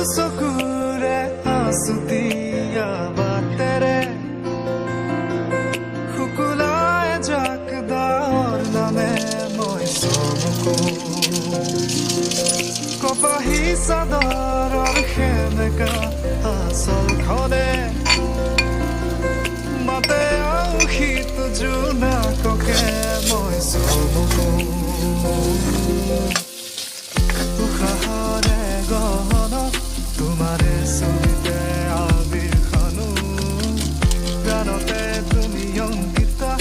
চকুৰে আছুতীয়া বাটেৰে শুকুলাই জাক দাৰ নামে মই চমকো কপাহী চাদৰৰ সেমেকা আচলখনে মাতে আউসীত জোনাককে মই চমকো উশাহৰে গহন তোমাৰে ছবিতে আবিৰ খানো প্ৰাণতে তুমি অংকিতা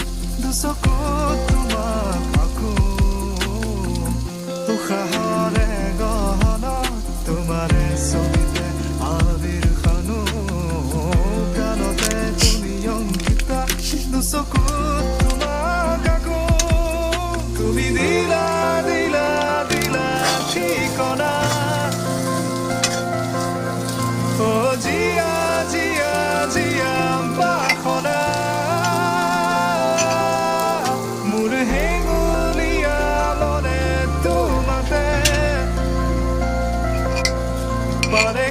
দুচকুত তোমাক আঁকো উশাহৰে গহন তোমাৰে ছবিতে আবিৰ খানো প্ৰাণতে তুমি অংকিতা দুচকুত তোমাক আঁকো তুমি দিলা দিলা দিলা ঠিকনা ও জিয়া জিয়া জিয়া বাসনা মোৰ হেঙুলীয়া মনে তোমাতে পাৰে